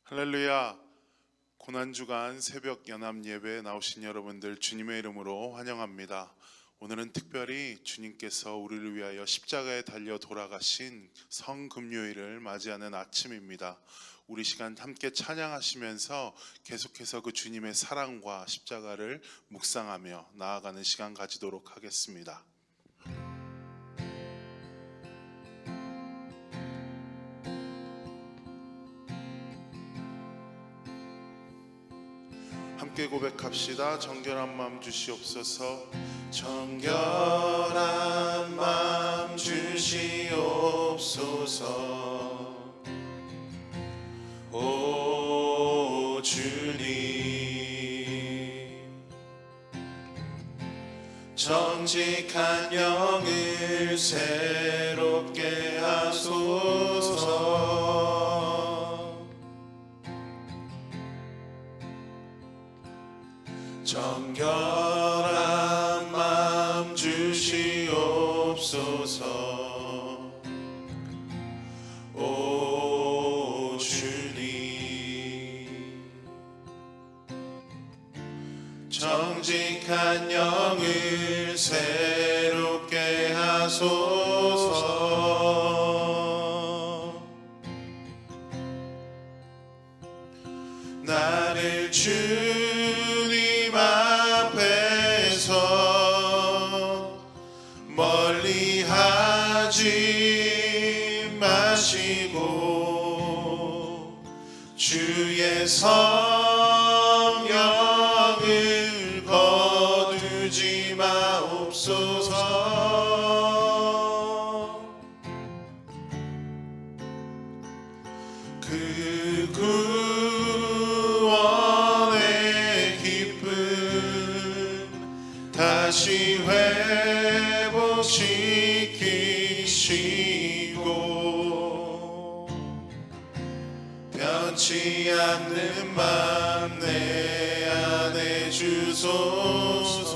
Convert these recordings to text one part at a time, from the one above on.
할렐루야. 고난주간 새벽 연합 예배에 나오신 여러분들 주님의 이름으로 환영합니다. 오늘은 특별히 주님께서 우리를 위하여 십자가에 달려 돌아가신 성금요일을 맞이하는 아침입니다. 우리 시간 함께 찬양하시면서 계속해서 그 주님의 사랑과 십자가를 묵상하며 나아가는 시간 가지도록 하겠습니다. 함께 고백합시다. 정결한 마음 주시옵소서. 정결한 마음 주시옵소서. 오 주님, 정직한 영을 새롭게 하소서. 정결한 마음 주시옵소서. 오 주님, 정직한 영을 새롭게 하소서. 나를 주님 앞에서 멀리하지 마시고 주의 성령을 거두지 마옵소서. 그 구원의 기쁨 다시 회복시키시고 변치 않는 맘 내 안에 주소서.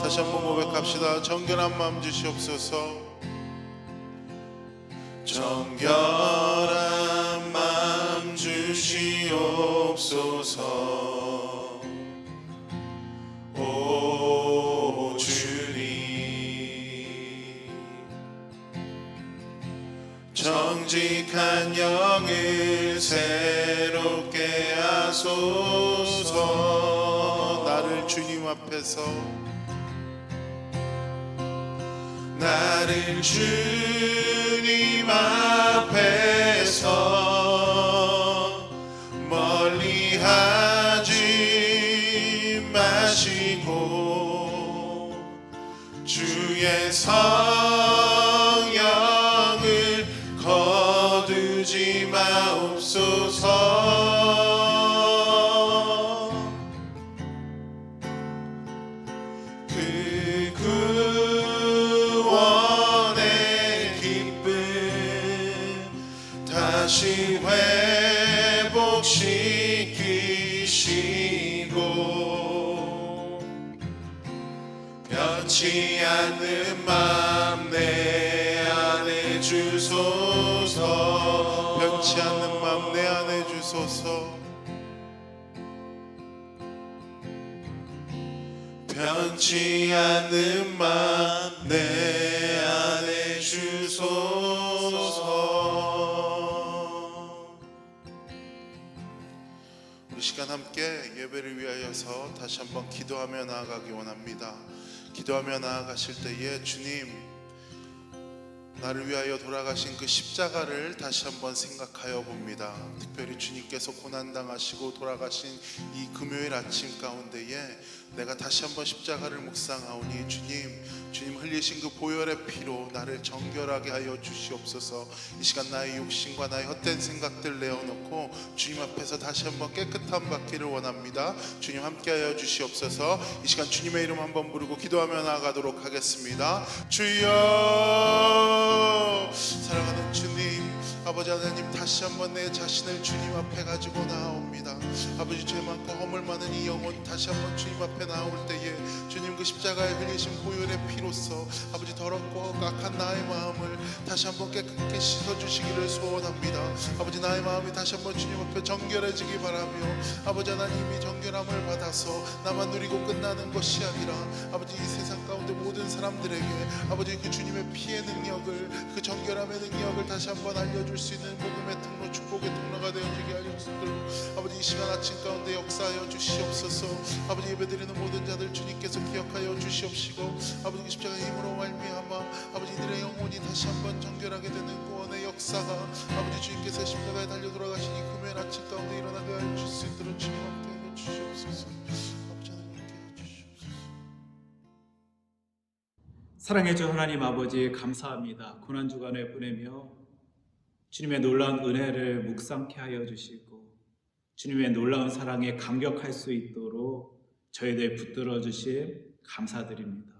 다시 한번 고백합시다. 정결한 마음 주시옵소서. 정결한 마음 주시옵소서. 오 주님, 정직한 영을 새롭게 하소서. 나를 주님 앞에서 나를 주님 앞에서 멀리하지 마시고 주의 성령을 거두지 마옵소서. 그 구원의 기쁨 다시 회복시키시고 변치 않는 맘 내 안에 주소서. 변치 않는 마음 내 안에 주소서. 변치 않는 맘 내 안에 주소서. 우리 시간 함께 예배를 위하여서 다시 한번 기도하며 나아가기 원합니다. 기도하며 나아가실 때에 주님, 나를 위하여 돌아가신 그 십자가를 다시 한번 생각하여 봅니다. 특별히 주님께서 고난당하시고 돌아가신 이 금요일 아침 가운데에 내가 다시 한번 십자가를 묵상하오니 주님 흘리신 그 보혈의 피로 나를 정결하게 하여 주시옵소서. 이 시간 나의 욕심과 나의 헛된 생각들 내어놓고 주님 앞에서 다시 한번 깨끗함 받기를 원합니다. 주님 함께하여 주시옵소서. 이 시간 주님의 이름 한번 부르고 기도하며 나아가도록 하겠습니다. 주여, 사랑하는 주님, 아버지 하나님, 다시 한번 내 자신을 주님 앞에 가지고 나아옵니다. 아버지, 죄 많고 허물 많은 이 영혼 다시 한번 주님 앞에 나올 때에 주님 그 십자가에 흘리신 보혈의 피로써 아버지 더럽고 악한 나의 마음을 다시 한번 깨끗게 씻어주시기를 소원합니다. 아버지, 나의 마음이 다시 한번 주님 앞에 정결해지기 바라며 아버지 하나님이 정결함을 받아서 나만 누리고 끝나는 것이 아니라 아버지 이 세상 가운데 모든 사람들에게 아버지 그 주님의 피의 능력을, 그 정결함의 능력을 다시 한번 알려줄 수 있는 복음의 통로, 축복의 통로가 되어지게 하여 주시도록 아버지 이 시간 아침 가운데 역사하여 주시옵소서. 아버지 예배드리는 모든 자들 주님께서 기억하여 주시옵시고 아버지 그 십자가의 힘으로 말미암아 아버지 이들의 영혼이 다시 한번 정결하게 되는 구원의 역사가 아버지 주님께서 십자가에 달려 돌아가시니 금요일 아침 가운데 일어나게 하여 주실 수 있도록 주님 앞에 하여 주시옵소서. 아버지 하나님 함께 하여 주시옵소서. 사랑해 주 하나님 아버지, 감사합니다. 고난주간을 보내며 주님의 놀라운 은혜를 묵상케 하여 주시고 주님의 놀라운 사랑에 감격할 수 있도록 저희들 붙들어 주심 감사드립니다.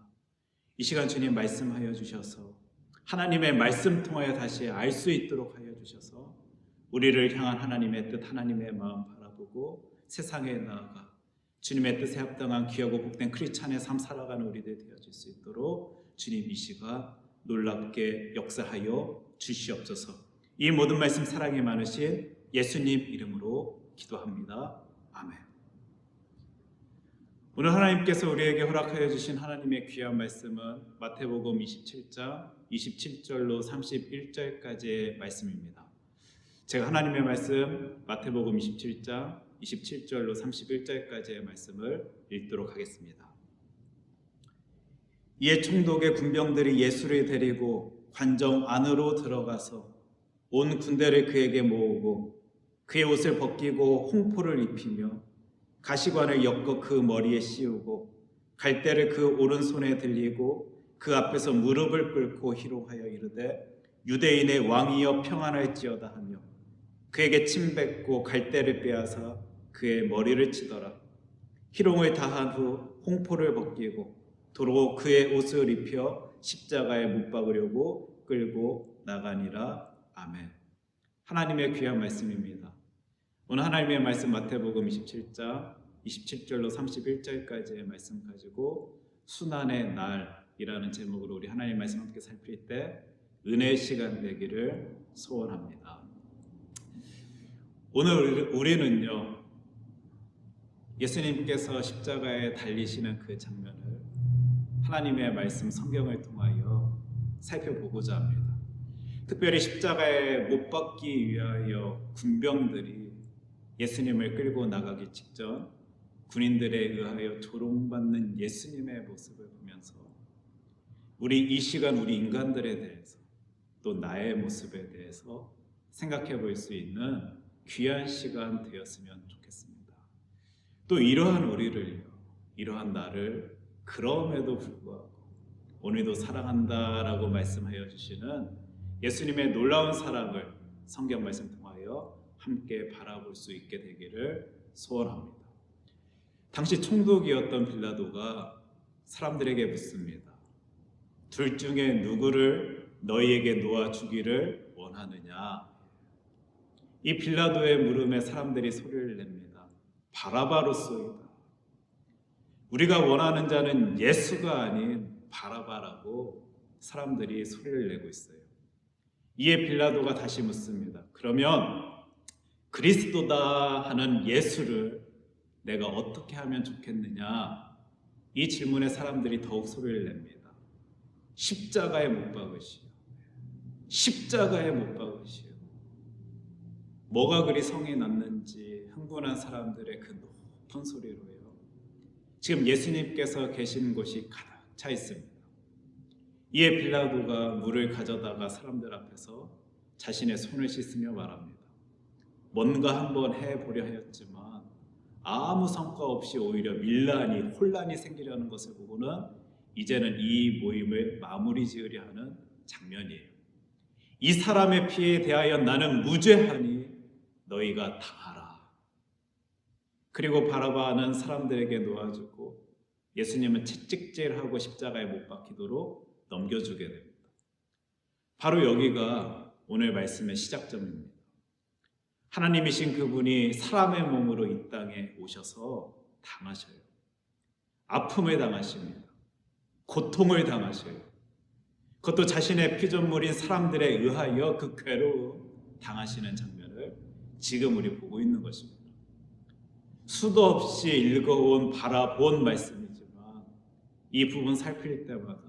이 시간 주님 말씀하여 주셔서 하나님의 말씀 통하여 다시 알 수 있도록 하여 주셔서 우리를 향한 하나님의 뜻, 하나님의 마음 바라보고 세상에 나아가 주님의 뜻에 합당한 귀하고 복된 크리스찬의 삶 살아가는 우리들 되어질 수 있도록 주님 이 시간 놀랍게 역사하여 주시옵소서. 이 모든 말씀 사랑이 많으신 예수님 이름으로 기도합니다. 아멘. 오늘 하나님께서 우리에게 허락하여 주신 하나님의 귀한 말씀은 마태복음 27장 27절로 31절까지의 말씀입니다. 제가 하나님의 말씀 마태복음 27장 27절로 31절까지의 말씀을 읽도록 하겠습니다. 이에 총독의 군병들이 예수를 데리고 관정 안으로 들어가서 온 군대를 그에게 모으고 그의 옷을 벗기고 홍포를 입히며 가시관을 엮어 그 머리에 씌우고 갈대를 그 오른손에 들리고 그 앞에서 무릎을 꿇고 희롱하여 이르되 유대인의 왕이여 평안할지어다 하며 그에게 침 뱉고 갈대를 빼앗아 그의 머리를 치더라. 희롱을 다한 후 홍포를 벗기고 도로 그의 옷을 입혀 십자가에 못 박으려고 끌고 나가니라. 아멘. 하나님의 귀한 말씀입니다. 오늘 하나님의 말씀 마태복음 27장 27절로 31절까지의 말씀 가지고 순환의 날이라는 제목으로 우리 하나님의 말씀 함께 살필 때 은혜의 시간 되기를 소원합니다. 오늘 우리는요, 예수님께서 십자가에 달리시는 그 장면을 하나님의 말씀 성경을 통하여 살펴보고자 합니다. 특별히 십자가에 못 박기 위하여 군병들이 예수님을 끌고 나가기 직전 군인들에 의하여 조롱받는 예수님의 모습을 보면서 우리 이 시간 우리 인간들에 대해서 또 나의 모습에 대해서 생각해 볼 수 있는 귀한 시간 되었으면 좋겠습니다. 또 이러한 우리를요, 이러한 나를 그럼에도 불구하고 오늘도 사랑한다라고 말씀하여 주시는 예수님의 놀라운 사랑을 성경 말씀 통하여 함께 바라볼 수 있게 되기를 소원합니다. 당시 총독이었던 빌라도가 사람들에게 묻습니다. 둘 중에 누구를 너희에게 놓아 주기를 원하느냐? 이 빌라도의 물음에 사람들이 소리를 냅니다. 바라바로소이다. 우리가 원하는 자는 예수가 아닌 바라바라고 사람들이 소리를 내고 있어요. 이에 빌라도가 다시 묻습니다. 그러면 그리스도다 하는 예수를 내가 어떻게 하면 좋겠느냐? 이 질문에 사람들이 더욱 소리를 냅니다. 십자가에 못 박으시오. 십자가에 못 박으시오. 뭐가 그리 성이 났는지 흥분한 사람들의 그 높은 소리로요. 지금 예수님께서 계신 곳이 가득 차 있습니다. 이에 빌라도가 물을 가져다가 사람들 앞에서 자신의 손을 씻으며 말합니다. 뭔가 한번 해보려 하였지만 아무 성과 없이 오히려 밀란이, 혼란이 생기려는 것을 보고는 이제는 이 모임을 마무리 지으려 하는 장면이에요. 이 사람의 피에 대하여 나는 무죄하니 너희가 당하라. 그리고 바라바는 사람들에게 놓아주고 예수님은 채찍질하고 십자가에 못 박히도록 넘겨주게 됩니다. 바로 여기가 오늘 말씀의 시작점입니다. 하나님이신 그분이 사람의 몸으로 이 땅에 오셔서 당하셔요. 아픔을 당하십니다. 고통을 당하셔요. 그것도 자신의 피조물인 사람들에 의하여 그 괴로움 당하시는 장면을 지금 우리 보고 있는 것입니다. 수도 없이 읽어온 바라본 말씀이지만 이 부분 살필 때마다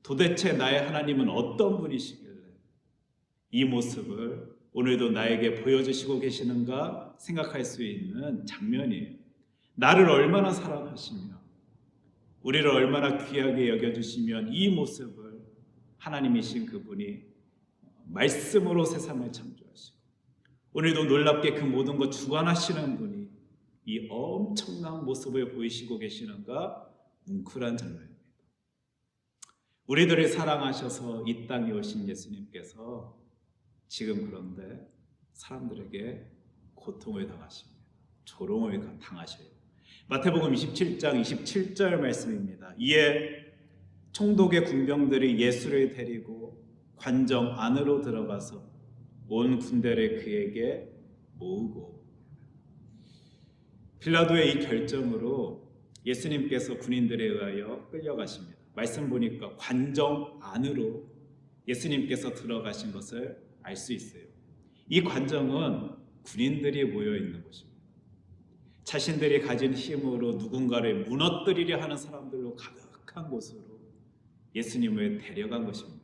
도대체 나의 하나님은 어떤 분이시길래 이 모습을 오늘도 나에게 보여주시고 계시는가 생각할 수 있는 장면이에요. 나를 얼마나 사랑하시며 우리를 얼마나 귀하게 여겨주시면 이 모습을 하나님이신 그분이 말씀으로 세상을 창조하시고 오늘도 놀랍게 그 모든 것 주관하시는 분이 이 엄청난 모습을 보이시고 계시는가 뭉클한 장면입니다. 우리들을 사랑하셔서 이 땅에 오신 예수님께서 지금 그런데 사람들에게 고통을 당하십니다. 조롱을 당하셔요. 마태복음 27장 27절 말씀입니다. 이에 총독의 군병들이 예수를 데리고 관정 안으로 들어가서 온 군대를 그에게 모으고 빌라도의 이 결정으로 예수님께서 군인들에 의하여 끌려가십니다. 말씀 보니까 관정 안으로 예수님께서 들어가신 것을 알 수 있어요. 이 관정은 군인들이 모여 있는 곳입니다. 자신들이 가진 힘으로 누군가를 무너뜨리려 하는 사람들로 가득한 곳으로 예수님을 데려간 것입니다.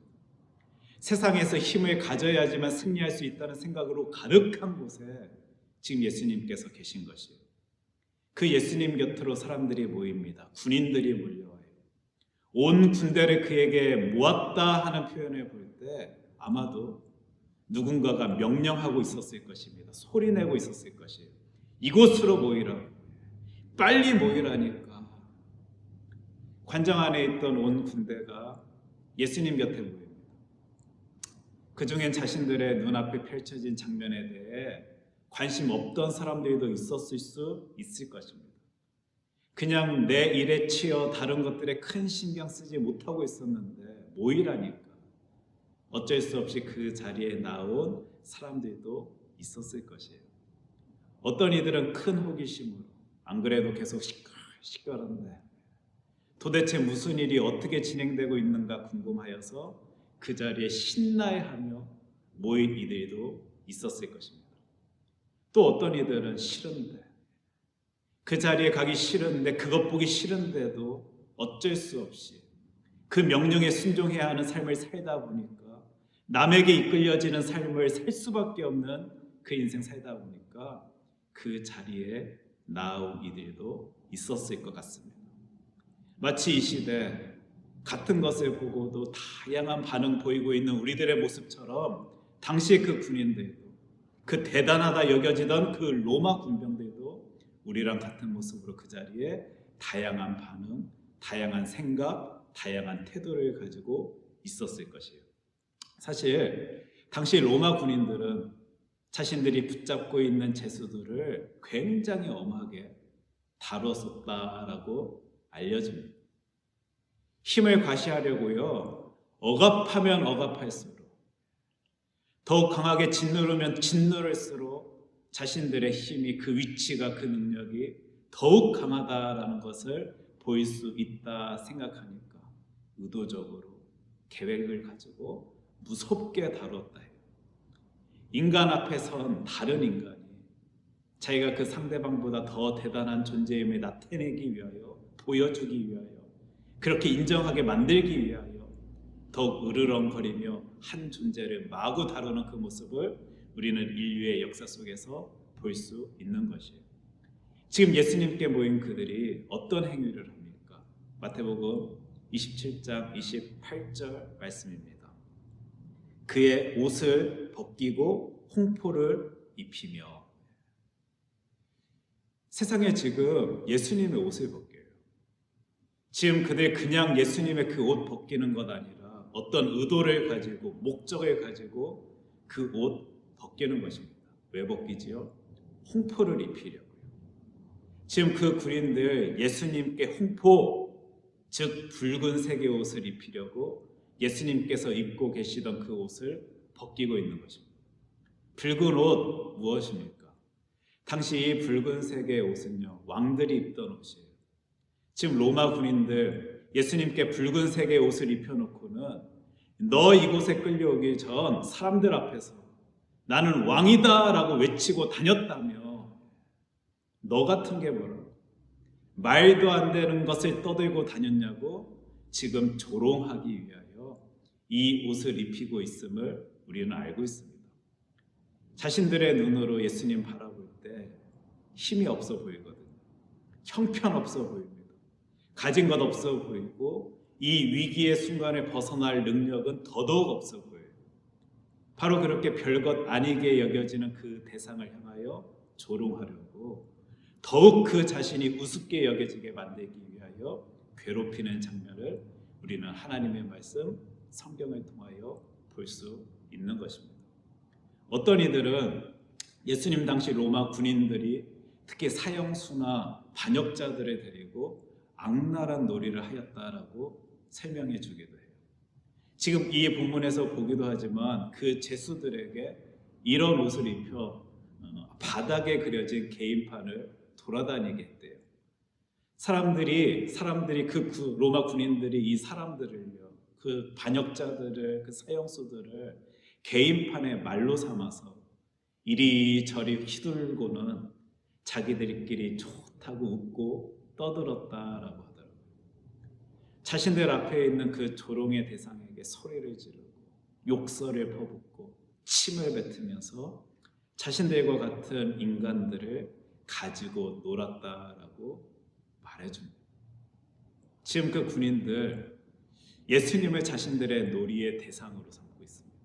세상에서 힘을 가져야지만 승리할 수 있다는 생각으로 가득한 곳에 지금 예수님께서 계신 것이에요. 그 예수님 곁으로 사람들이 모입니다. 군인들이 몰려와요. 온 군대를 그에게 모았다 하는 표현을 볼 때 아마도 누군가가 명령하고 있었을 것입니다. 소리내고 있었을 것이에요. 이곳으로 모이라. 빨리 모이라니까. 관장 안에 있던 온 군대가 예수님 곁에 모입니다. 그 중엔 자신들의 눈앞에 펼쳐진 장면에 대해 관심 없던 사람들도 있었을 수 있을 것입니다. 그냥 내 일에 치여 다른 것들에 큰 신경 쓰지 못하고 있었는데 모이라니까 어쩔 수 없이 그 자리에 나온 사람들도 있었을 것이에요. 어떤 이들은 큰 호기심으로 안 그래도 계속 시끄러운데 도대체 무슨 일이 어떻게 진행되고 있는가 궁금하여서 그 자리에 신나해하며 모인 이들도 있었을 것입니다. 또 어떤 이들은 싫은데 그 자리에 가기 싫은데 그것 보기 싫은데도 어쩔 수 없이 그 명령에 순종해야 하는 삶을 살다 보니까 남에게 이끌려지는 삶을 살 수밖에 없는 그 인생 살다 보니까 그 자리에 나온 이들도 있었을 것 같습니다. 마치 이 시대 같은 것을 보고도 다양한 반응 보이고 있는 우리들의 모습처럼 당시 그 군인들도 그 대단하다 여겨지던 그 로마 군병들도 우리랑 같은 모습으로 그 자리에 다양한 반응, 다양한 생각, 다양한 태도를 가지고 있었을 것이에요. 사실 당시 로마 군인들은 자신들이 붙잡고 있는 죄수들을 굉장히 엄하게 다뤘었다라고 알려집니다. 힘을 과시하려고요. 억압하면 억압할수록 더욱 강하게 짓누르면 짓누를수록 자신들의 힘이 그 위치가 그 능력이 더욱 강하다라는 것을 보일 수 있다 생각하니까 의도적으로 계획을 가지고 무섭게 다뤘다 해요. 인간 앞에 선 다른 인간이 자기가 그 상대방보다 더 대단한 존재임을 나타내기 위하여 보여주기 위하여 그렇게 인정하게 만들기 위하여 더욱 으르렁거리며 한 존재를 마구 다루는 그 모습을 우리는 인류의 역사 속에서 볼 수 있는 것이에요. 지금 예수님께 모인 그들이 어떤 행위를 합니까? 마태복음 27장 28절 말씀입니다. 그의 옷을 벗기고 홍포를 입히며 세상에 지금 예수님의 옷을 벗겨요. 지금 그들 그냥 예수님의 그 옷 벗기는 것 아니라 어떤 의도를 가지고 목적을 가지고 그 옷 벗기는 것입니다. 왜 벗기지요? 홍포를 입히려고요. 지금 그 군인들 예수님께 홍포, 즉 붉은색의 옷을 입히려고 예수님께서 입고 계시던 그 옷을 벗기고 있는 것입니다. 붉은 옷 무엇입니까? 당시 이 붉은색의 옷은요, 왕들이 입던 옷이에요. 지금 로마 군인들 예수님께 붉은색의 옷을 입혀놓고는 너 이곳에 끌려오기 전 사람들 앞에서 나는 왕이다 라고 외치고 다녔다며 너 같은 게 뭐라고? 말도 안 되는 것을 떠들고 다녔냐고 지금 조롱하기 위하여 이 옷을 입히고 있음을 우리는 알고 있습니다. 자신들의 눈으로 예수님 바라볼 때 힘이 없어 보이거든요. 형편없어 보입니다. 가진 것 없어 보이고 이 위기의 순간에 벗어날 능력은 더더욱 없어 보여요. 바로 그렇게 별것 아니게 여겨지는 그 대상을 향하여 조롱하려고 더욱 그 자신이 우습게 여겨지게 만들기 위하여 괴롭히는 장면을 우리는 하나님의 말씀, 성경을 통하여 볼 수 있는 것입니다. 어떤 이들은 예수님 당시 로마 군인들이 특히 사형수나 반역자들을 데리고 악랄한 놀이를 하였다라고 설명해 주기도 해요. 지금 이 본문에서 보기도 하지만 그 죄수들에게 이런 옷을 입혀 바닥에 그려진 개인판을 돌아다니게 했대요. 사람들이 그 로마 군인들이 이 사람들을요, 그 반역자들을, 그 사형수들을 개인판에 말로 삼아서 이리저리 휘둘고는 자기들끼리 좋다고 웃고 떠들었다라고 하더라고요. 자신들 앞에 있는 그 조롱의 대상에게 소리를 지르고 욕설을 퍼붓고 침을 뱉으면서 자신들과 같은 인간들을 가지고 놀았다라고 말해줍니다. 지금 그 군인들 예수님을 자신들의 놀이의 대상으로 삼고 있습니다.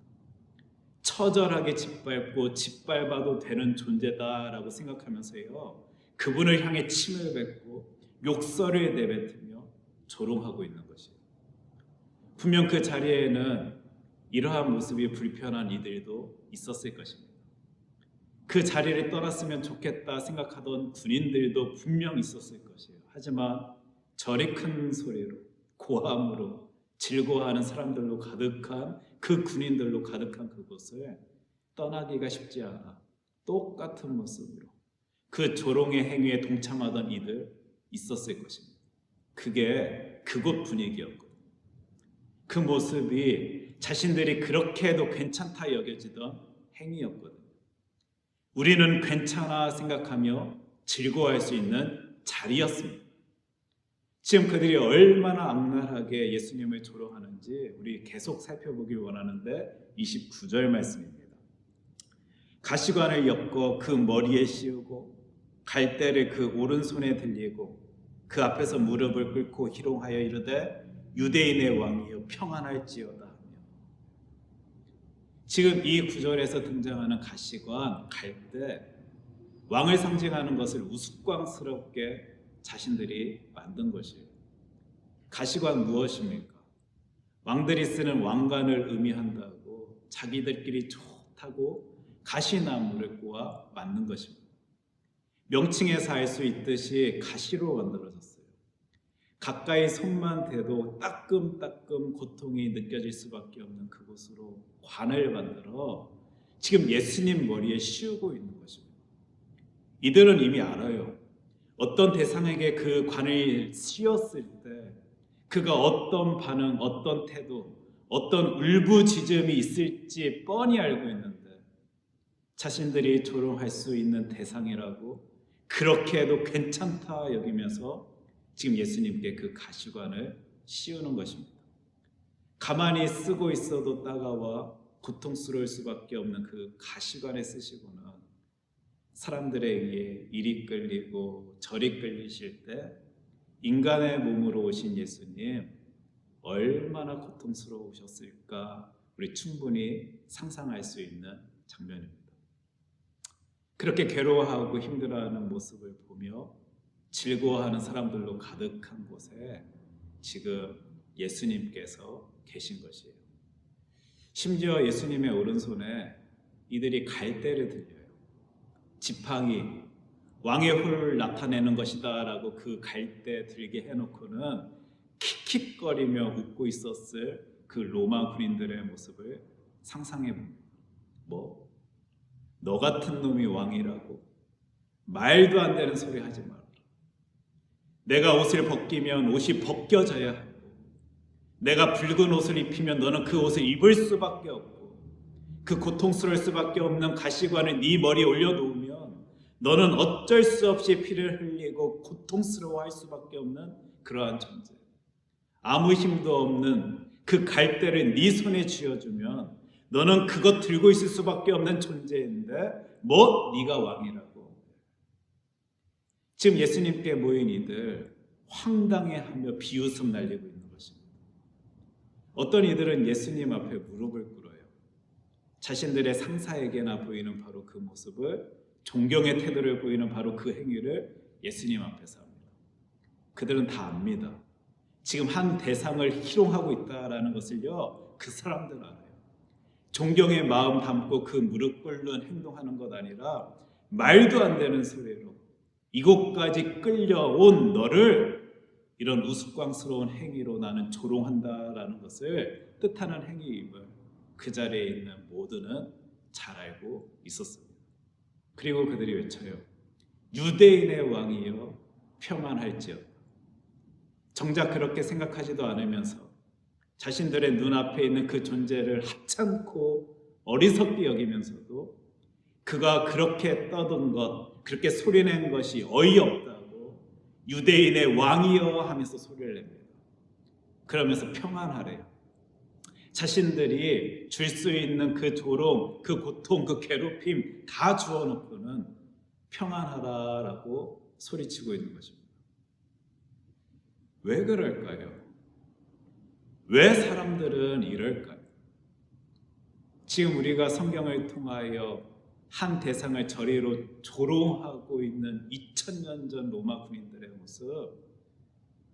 처절하게 짓밟고 짓밟아도 되는 존재다라고 생각하면서요, 그분을 향해 침을 뱉고 욕설을 내뱉으며 조롱하고 있는 것이에요. 분명 그 자리에는 이러한 모습이 불편한 이들도 있었을 것입니다. 그 자리를 떠났으면 좋겠다 생각하던 군인들도 분명 있었을 것이에요. 하지만 저리 큰 소리로, 고함으로 즐거워하는 사람들로 가득한, 그 군인들로 가득한 그곳을 떠나기가 쉽지 않아 똑같은 모습으로 그 조롱의 행위에 동참하던 이들 있었을 것입니다. 그게 그곳 분위기였거든요. 그 모습이 자신들이 그렇게 해도 괜찮다 여겨지던 행위였거든요. 우리는 괜찮아 생각하며 즐거워할 수 있는 자리였습니다. 지금 그들이 얼마나 악랄하게 예수님을 조롱하는지 우리 계속 살펴보기 원하는데 29절 말씀입니다. 가시관을 엮어 그 머리에 씌우고 갈대를 그 오른손에 들리고 그 앞에서 무릎을 꿇고 희롱하여 이르되 유대인의 왕이여 평안할지어다 하며, 지금 이 구절에서 등장하는 가시관, 갈대, 왕을 상징하는 것을 우스꽝스럽게 자신들이 만든 것이에요. 가시관 무엇입니까? 왕들이 쓰는 왕관을 의미한다고 자기들끼리 좋다고 가시나무를 꼬아 만든 것입니다. 명칭에서 알 수 있듯이 가시로 만들어졌어요. 가까이 손만 대도 따끔따끔 고통이 느껴질 수밖에 없는 그곳으로 관을 만들어 지금 예수님 머리에 씌우고 있는 것입니다. 이들은 이미 알아요. 어떤 대상에게 그 관을 씌웠을 때 그가 어떤 반응, 어떤 태도, 어떤 울부짖음이 있을지 뻔히 알고 있는데 자신들이 조롱할 수 있는 대상이라고 그렇게 해도 괜찮다 여기면서 지금 예수님께 그 가시관을 씌우는 것입니다. 가만히 쓰고 있어도 따가워 고통스러울 수밖에 없는 그 가시관을 쓰시고는 사람들에 의해 이리 끌리고 저리 끌리실 때 인간의 몸으로 오신 예수님 얼마나 고통스러우셨을까 우리 충분히 상상할 수 있는 장면입니다. 그렇게 괴로워하고 힘들어하는 모습을 보며 즐거워하는 사람들로 가득한 곳에 지금 예수님께서 계신 것이에요. 심지어 예수님의 오른손에 이들이 갈대를 들려요. 지팡이, 왕의 홀을 나타내는 것이다 라고 그 갈대 들게 해놓고는 킥킥거리며 웃고 있었을 그 로마 군인들의 모습을 상상해 봅니다. 뭐? 너 같은 놈이 왕이라고? 말도 안 되는 소리 하지 마라. 내가 옷을 벗기면 옷이 벗겨져야 하고, 내가 붉은 옷을 입히면 너는 그 옷을 입을 수밖에 없고, 그 고통스러울 수밖에 없는 가시관을 네 머리에 올려놓으면 너는 어쩔 수 없이 피를 흘리고 고통스러워할 수밖에 없는 그러한 존재. 아무 힘도 없는 그 갈대를 네 손에 쥐어주면 너는 그것 들고 있을 수밖에 없는 존재인데 뭐 네가 왕이라고. 지금 예수님께 모인 이들 황당해하며 비웃음 날리고 있는 것입니다. 어떤 이들은 예수님 앞에 무릎을 꿇어요. 자신들의 상사에게나 보이는 바로 그 모습을, 존경의 태도를 보이는 바로 그 행위를 예수님 앞에서 합니다. 그들은 다 압니다. 지금 한 대상을 희롱하고 있다라는 것을요, 그 사람들 알아요. 존경의 마음 담고 그 무릎 꿇는 행동하는 것 아니라 말도 안 되는 소리로 이곳까지 끌려온 너를 이런 우스꽝스러운 행위로 나는 조롱한다라는 것을 뜻하는 행위임을 그 자리에 있는 모두는 잘 알고 있었습니다. 그리고 그들이 외쳐요. 유대인의 왕이여 평안할지어다. 정작 그렇게 생각하지도 않으면서 자신들의 눈앞에 있는 그 존재를 하찮고 어리석게 여기면서도 그가 그렇게 떠든 것, 그렇게 소리낸 것이 어이없다고 유대인의 왕이여 하면서 소리를 냅니다. 그러면서 평안하래요. 자신들이 줄 수 있는 그 조롱, 그 고통, 그 괴롭힘 다 주워놓고는 평안하라라고 소리치고 있는 것입니다. 왜 그럴까요? 왜 사람들은 이럴까요? 지금 우리가 성경을 통하여 한 대상을 저리로 조롱하고 있는 2000년 전 로마 군인들의 모습,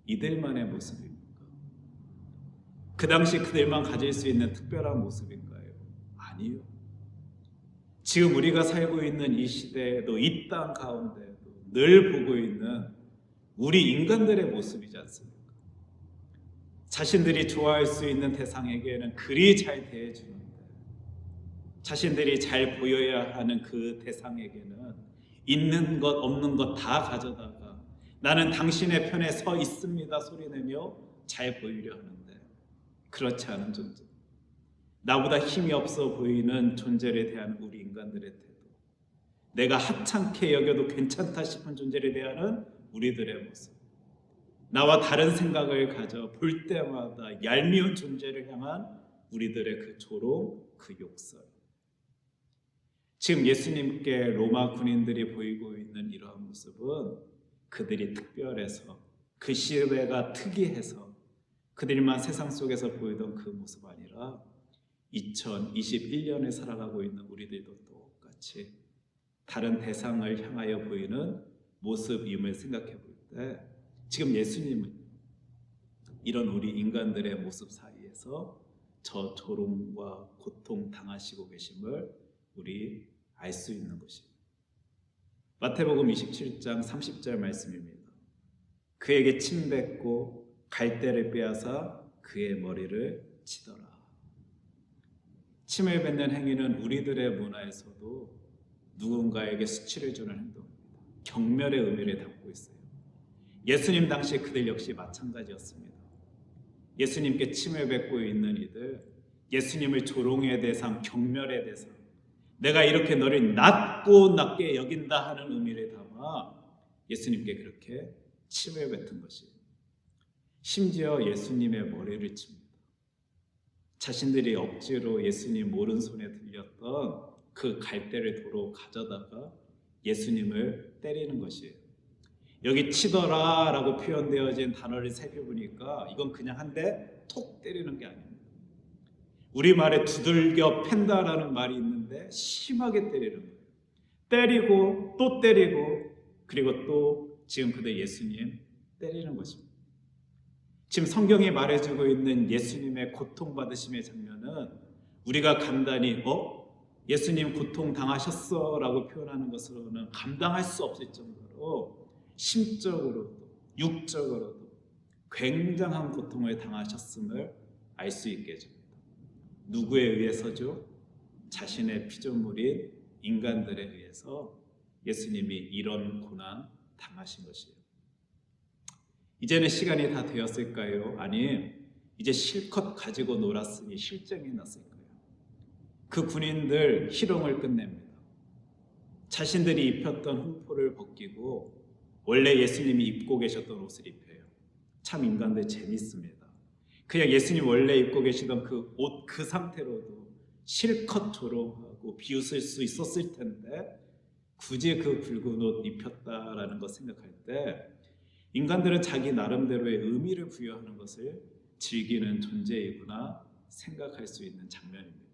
이들만의 모습입니까? 그 당시 그들만 가질 수 있는 특별한 모습인가요? 아니요. 지금 우리가 살고 있는 이 시대에도, 이 땅 가운데에도 늘 보고 있는 우리 인간들의 모습이지 않습니까? 자신들이 좋아할 수 있는 대상에게는 그리 잘 대해주는데 자신들이 잘 보여야 하는 그 대상에게는 있는 것 없는 것 다 가져다가 나는 당신의 편에 서 있습니다 소리내며 잘 보이려 하는데 그렇지 않은 존재, 나보다 힘이 없어 보이는 존재에 대한 우리 인간들의 태도, 내가 하찮게 여겨도 괜찮다 싶은 존재에 대한 우리들의 모습, 나와 다른 생각을 가져 볼 때마다 얄미운 존재를 향한 우리들의 그 조롱, 그 욕설. 지금 예수님께 로마 군인들이 보이고 있는 이러한 모습은 그들이 특별해서, 그 시대가 특이해서 그들만 세상 속에서 보이던 그 모습 아니라 2021년에 살아가고 있는 우리들도 똑같이 다른 대상을 향하여 보이는 모습임을 생각해 볼 때 지금 예수님은 이런 우리 인간들의 모습 사이에서 저 조롱과 고통 당하시고 계심을 우리 알 수 있는 것입니다. 마태복음 27장 30절 말씀입니다. 그에게 침 뱉고 갈대를 빼앗아 그의 머리를 치더라. 침을 뱉는 행위는 우리들의 문화에서도 누군가에게 수치를 주는 행동입니다. 경멸의 의미를 담고 있어요. 예수님 당시 그들 역시 마찬가지였습니다. 예수님께 침을 뱉고 있는 이들, 예수님을 조롱의 대상, 경멸의 대상, 내가 이렇게 너를 낮게 여긴다 하는 의미를 담아 예수님께 그렇게 침을 뱉은 것이에요. 심지어 예수님의 머리를 칩니다. 자신들이 억지로 예수님 오른손에 들렸던 그 갈대를 도로 가져다가 예수님을 때리는 것이에요. 여기 치더라 라고 표현되어진 단어를 살펴보니까 이건 그냥 한 대 톡 때리는 게 아닙니다. 우리말에 두들겨 팬다라는 말이 있는데 심하게 때리는 거예요. 때리고 또 때리고 그리고 또 지금 그들 예수님 때리는 것입니다. 지금 성경이 말해주고 있는 예수님의 고통받으심의 장면은 우리가 간단히 예수님 고통 당하셨어 라고 표현하는 것으로는 감당할 수 없을 정도로 심적으로도 육적으로도 굉장한 고통을 당하셨음을 알 수 있게 해줍니다. 누구에 의해서죠? 자신의 피조물인 인간들에 의해서 예수님이 이런 고난 당하신 것이에요. 이제는 시간이 다 되었을까요? 아니, 이제 실컷 가지고 놀았으니 실정이 났을 거예요. 그 군인들 희롱을 끝냅니다. 자신들이 입혔던 홍포를 벗기고 원래 예수님이 입고 계셨던 옷을 입혀요. 참 인간들 재밌습니다. 그냥 예수님 원래 입고 계시던 그 옷 그 상태로도 실컷 조롱하고 비웃을 수 있었을 텐데 굳이 그 붉은 옷 입혔다라는 거 생각할 때 인간들은 자기 나름대로의 의미를 부여하는 것을 즐기는 존재이구나 생각할 수 있는 장면입니다.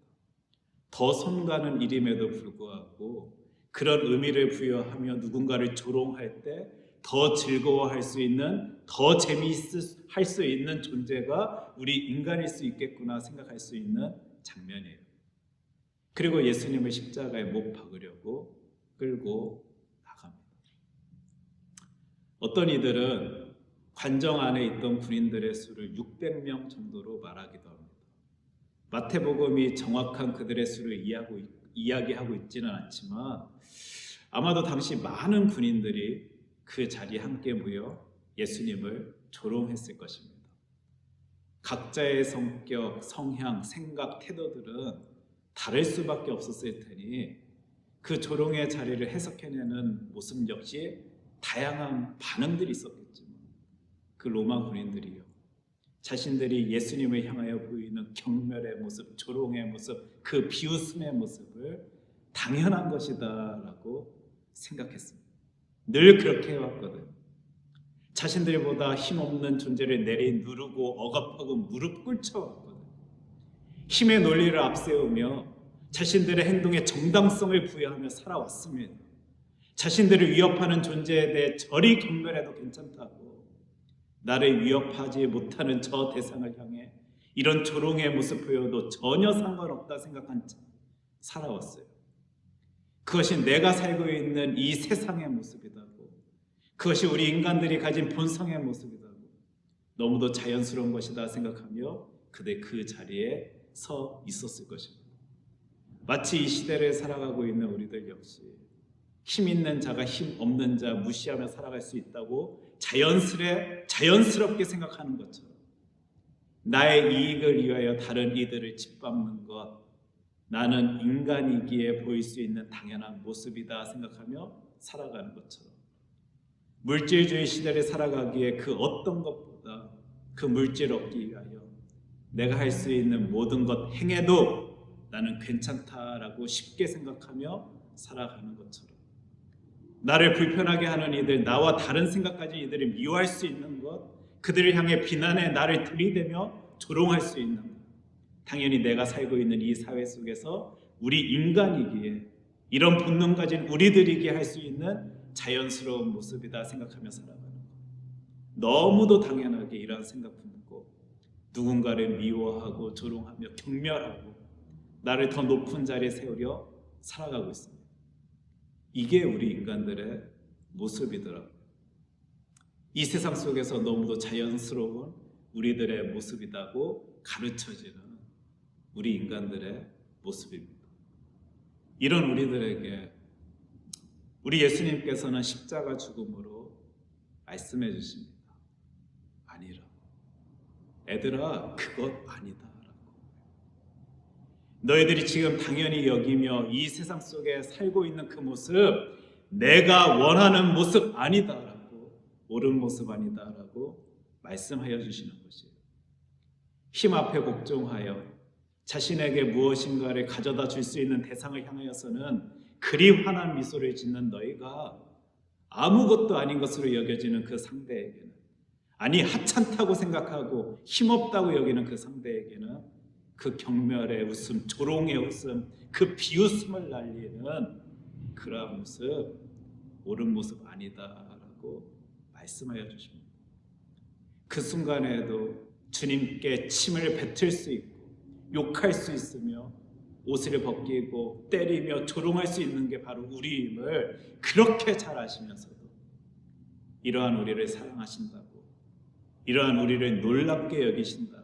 더 손가는 일임에도 불구하고 그런 의미를 부여하며 누군가를 조롱할 때 더 즐거워할 수 있는, 더 재미있을 수 있는 존재가 우리 인간일 수 있겠구나 생각할 수 있는 장면이에요. 그리고 예수님을 십자가에 못 박으려고 끌고 나갑니다. 어떤 이들은 관정 안에 있던 군인들의 수를 600명 정도로 말하기도 합니다. 마태복음이 정확한 그들의 수를 이야기하고 있지는 않지만 아마도 당시 많은 군인들이 그 자리에 함께 모여 예수님을 조롱했을 것입니다. 각자의 성격, 성향, 생각, 태도들은 다를 수밖에 없었을 테니 그 조롱의 자리를 해석해내는 모습 역시 다양한 반응들이 있었겠지만 그 로마 군인들이요, 자신들이 예수님을 향하여 보이는 경멸의 모습, 조롱의 모습, 그 비웃음의 모습을 당연한 것이다 라고 생각했습니다. 늘 그렇게 해왔거든. 자신들보다 힘없는 존재를 내리누르고 억압하고 무릎 꿇혀왔거든. 힘의 논리를 앞세우며 자신들의 행동에 정당성을 부여하며 살아왔습니다. 자신들을 위협하는 존재에 대해 저리 경멸해도 괜찮다고 나를 위협하지 못하는 저 대상을 향해 이런 조롱의 모습 보여도 전혀 상관없다 생각한 채 살아왔어요. 그것이 내가 살고 있는 이 세상의 모습이다고, 그것이 우리 인간들이 가진 본성의 모습이다고, 너무도 자연스러운 것이다 생각하며 그들 그 자리에 서 있었을 것입니다. 마치 이 시대를 살아가고 있는 우리들 역시 힘 있는 자가 힘 없는 자 무시하며 살아갈 수 있다고 자연스럽게 생각하는 것처럼 나의 이익을 위하여 다른 이들을 짓밟는 것, 나는 인간이기에 보일 수 있는 당연한 모습이다 생각하며 살아가는 것처럼 물질주의 시대를 살아가기에 그 어떤 것보다 그 물질 얻기 위하여 내가 할 수 있는 모든 것 행해도 나는 괜찮다라고 쉽게 생각하며 살아가는 것처럼 나를 불편하게 하는 이들, 나와 다른 생각 가진 이들을 미워할 수 있는 것, 그들을 향해 비난해 나를 들이대며 조롱할 수 있는 것, 당연히 내가 살고 있는 이 사회 속에서 우리 인간이기에 이런 본능 가진 우리들이기에 할 수 있는 자연스러운 모습이다 생각하며 살아가는 것, 너무도 당연하게 이런 생각 품고 누군가를 미워하고 조롱하며 경멸하고 나를 더 높은 자리에 세우려 살아가고 있습니다. 이게 우리 인간들의 모습이더라고요. 이 세상 속에서 너무도 자연스러운 우리들의 모습이라고 가르쳐지는 우리 인간들의 모습입니다. 이런 우리들에게 우리 예수님께서는 십자가 죽음으로 말씀해 주십니다. 아니라, 애들아 그것 아니다 라고. 너희들이 지금 당연히 여기며 이 세상 속에 살고 있는 그 모습, 내가 원하는 모습 아니다 라고, 옳은 모습 아니다 라고 말씀하여 주시는 것이에요. 힘 앞에 복종하여 자신에게 무엇인가를 가져다 줄 수 있는 대상을 향하여서는 그리 환한 미소를 짓는 너희가 아무것도 아닌 것으로 여겨지는 그 상대에게는, 아니 하찮다고 생각하고 힘없다고 여기는 그 상대에게는 그 경멸의 웃음, 조롱의 웃음, 그 비웃음을 날리는 그러한 모습, 옳은 모습 아니다라고 말씀하여 주십니다. 그 순간에도 주님께 침을 뱉을 수 있고 욕할 수 있으며 옷을 벗기고 때리며 조롱할 수 있는 게 바로 우리임을 그렇게 잘 아시면서도 이러한 우리를 사랑하신다고, 이러한 우리를 놀랍게 여기신다고,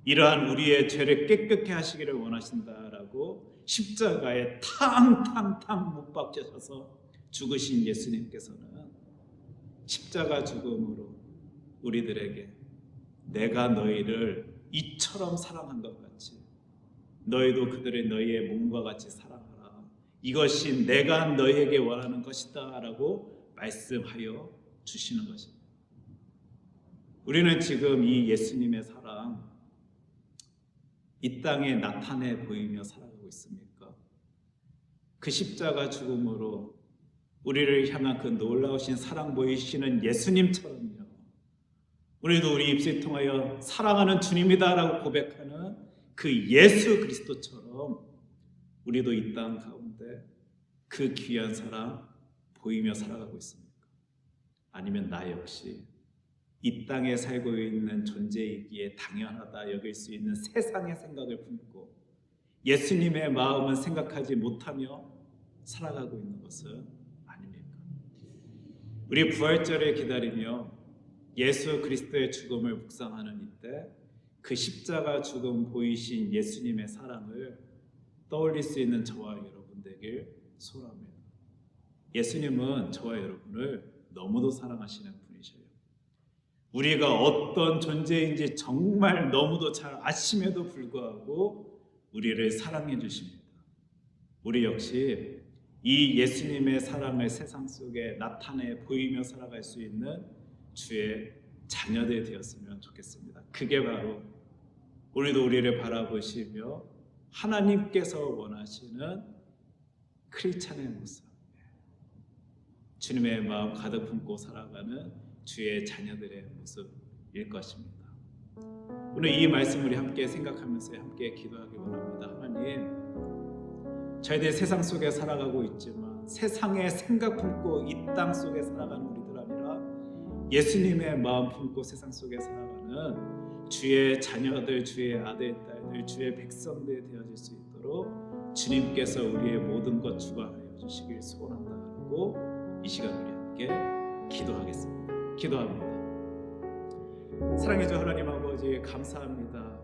이러한 우리의 죄를 깨끗게 하시기를 원하신다라고 십자가에 탕탕탕 못 박혀져서 죽으신 예수님께서는 십자가 죽음으로 우리들에게 내가 너희를 이처럼 사랑한 것 같이 너희도 그들의 너희의 몸과 같이 사랑하라. 이것이 내가 너희에게 원하는 것이다 라고 말씀하여 주시는 것입니다. 우리는 지금 이 예수님의 사랑 이 땅에 나타내 보이며 살아가고 있습니까? 그 십자가 죽음으로 우리를 향한 그 놀라우신 사랑 보이시는 예수님처럼요, 우리도 우리 입술을 통하여 사랑하는 주님이다라고 고백하는 그 예수 그리스도처럼 우리도 이 땅 가운데 그 귀한 사랑 보이며 살아가고 있습니까? 아니면 나 역시 이 땅에 살고 있는 존재이기에 당연하다 여길 수 있는 세상의 생각을 품고 예수님의 마음은 생각하지 못하며 살아가고 있는 것은 아닙니까? 우리 부활절을 기다리며 예수 그리스도의 죽음을 묵상하는 이때 그 십자가 죽음 보이신 예수님의 사랑을 떠올릴 수 있는 저와 여러분 되길 소원합니다. 예수님은 저와 여러분을 너무도 사랑하시는 분이셔요. 우리가 어떤 존재인지 정말 너무도 잘 아심에도 불구하고 우리를 사랑해 주십니다. 우리 역시 이 예수님의 사랑을 세상 속에 나타내 보이며 살아갈 수 있는 주의 자녀들이 되었으면 좋겠습니다. 그게 바로 우리도 우리를 바라보시며 하나님께서 원하시는 크리스찬의 모습, 주님의 마음 가득 품고 살아가는 주의 자녀들의 모습일 것입니다. 오늘 이 말씀 우리 함께 생각하면서 함께 기도하기 원합니다. 하나님, 저희들 세상 속에 살아가고 있지만 세상의 생각 품고 이 땅 속에 살아가는 우리들 아니라 예수님의 마음 품고 세상 속에 살아가는 주의 자녀들, 주의 아들, 딸들, 주의 백성들 되어질 수 있도록 주님께서 우리의 모든 것 주관하여 주시길 소원한다고 이 시간 우리 함께 기도하겠습니다. 기도합니다. 사랑해 주 하나님 아버지, 감사합니다.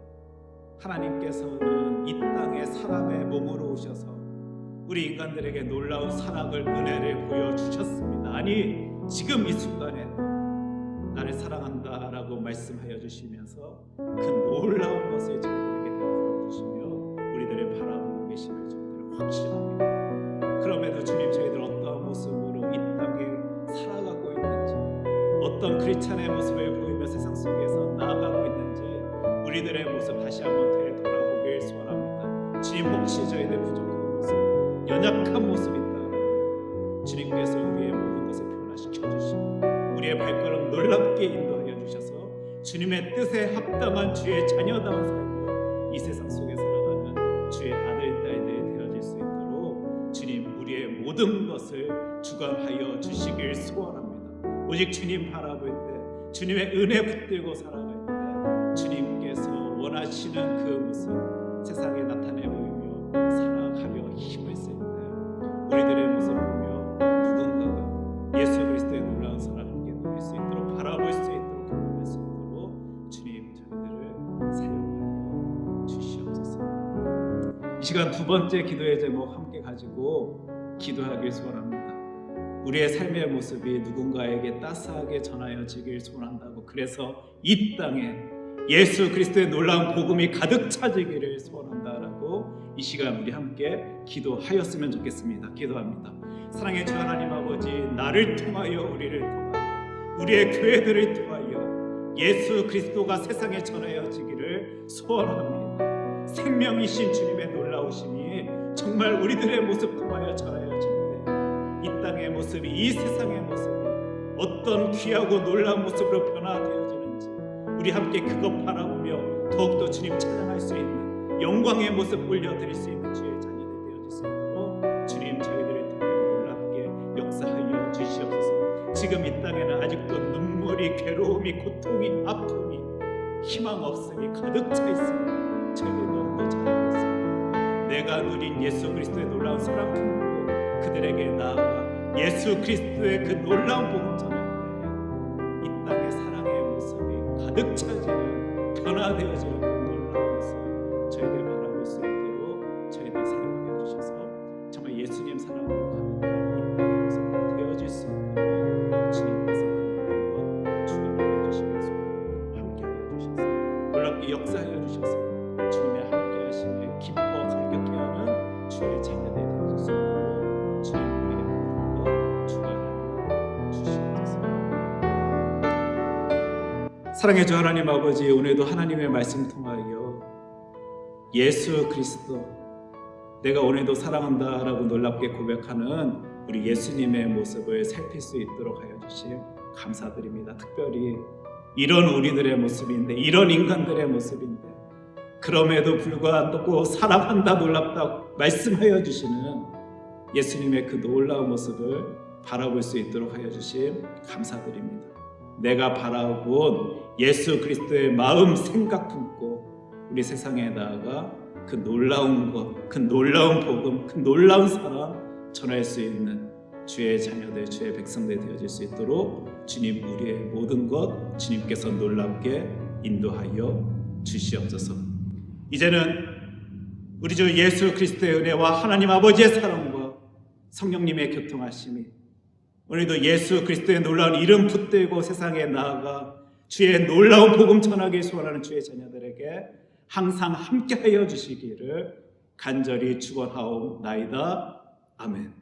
하나님께서는 이 땅에 사람의 몸으로 오셔서 우리 인간들에게 놀라운 사랑을, 은혜를 보여주셨습니다. 아니, 지금 이 순간에 나를 사랑한다라고 말씀하여 주시면서 그 놀라운 것을 저희들에게 베풀어 주시며 우리들을 바라보고 계심을 저희들은 확신합니다. 그럼에도 주님, 저희들 어떠한 모습으로 이 땅에 살아가고 있는지, 어떤 크리스찬의 모습을 보이며 세상 속에서 나아가고 있는지 우리들의 모습 다시 한번 되돌아보길 소원합니다. 주님, 혹시 저희들 부족한 모습, 연약한 모습이 있다, 주님께서 우리의 모든 것을 변화시켜 주시고 우리의 발걸음 놀랍게 인도하여 주셔서 주님의 뜻에 합당한 주의 자녀다운 삶으로 이 세상 속에 살아가는 주의 아들, 딸들이 되어질 수 있도록 주님, 우리의 모든 것을 주관하여 주시길 소원합니다. 오직 주님 바라볼 때, 주님의 은혜 붙들고 살아갈 때 주님께서 원하시는 그 모습 세상에 나타내 보이며 살아가며 힘을 쓸 때 우리들의 모습 보며 누군가가 예수 그리스도의 놀라운 사랑 함께 누릴 수 있도록, 바라볼 수 있도록, 경험할 수 있도록 주님, 저희들을 사용하여 주시옵소서. 이 시간 두 번째 기도의 제목 함께 가지고 기도하길 소원합니다. 우리의 삶의 모습이 누군가에게 따스하게 전하여지길 소원한다고, 그래서 이 땅에 예수 그리스도의 놀라운 복음이 가득 차지기를 소원한다라고 이 시간 우리 함께 기도하였으면 좋겠습니다. 기도합니다. 사랑의 주 하나님 아버지, 나를 통하여 우리를 통하여 우리의 교회들을 통하여 예수 그리스도가 세상에 전하여지기를 소원합니다. 생명이신 주님의 놀라우심이 정말 우리들의 모습 통하여 전하여지는데 이 땅의 모습이, 이 세상의 모습이 어떤 귀하고 놀라운 모습으로 변화되어지는지 우리 함께 그것 바라보며 더욱더 주님 찬양할 수 있는 영광의 모습 올려드릴 수 있는 주의 자녀들 되어질 수 있도록 주님, 저희들을 통해 놀랍게 역사하여 주시옵소서. 지금 이 땅에는 아직도 눈물이, 괴로움이, 고통이, 아픔이, 희망 없음이 가득 차 있습니다. 저희들이 너무도 잘 알고 있습니다. 내가 누린 예수 그리스도의 놀라운 사랑 품고 그들에게 나아가 예수 그리스도의 그 놀라운 복음 전할 때 이 땅의 사랑의 모습이 가득 차지는, 변화되어지는 그 놀라운 모습 저희들 바라볼 수 있도록 저희들 사용하여 주시옵소서. 사랑의 주 하나님 아버지, 오늘도 하나님의 말씀 통하여 예수 그리스도, 내가 오늘도 사랑한다라고 놀랍게 고백하는 우리 예수님의 모습을 살필 수 있도록 하여 주심 감사드립니다. 특별히 이런 우리들의 모습인데, 이런 인간들의 모습인데, 그럼에도 불구하고 사랑한다, 놀랍다 말씀하여 주시는 예수님의 그 놀라운 모습을 바라볼 수 있도록 하여 주심 감사드립니다. 내가 바라본 예수 그리스도의 마음, 생각 품고 우리 세상에 나아가 그 놀라운 것, 그 놀라운 복음, 그 놀라운 사랑 전할 수 있는 주의 자녀들, 주의 백성들 되어질 수 있도록 주님, 우리의 모든 것 주님께서 놀랍게 인도하여 주시옵소서. 이제는 우리 주 예수 그리스도의 은혜와 하나님 아버지의 사랑과 성령님의 교통하심이 오늘도 예수 그리스도의 놀라운 이름 붙들고 세상에 나아가 주의 놀라운 복음 전하기 소원하는 주의 자녀들에게 항상 함께하여 주시기를 간절히 축원하옵나이다. 아멘.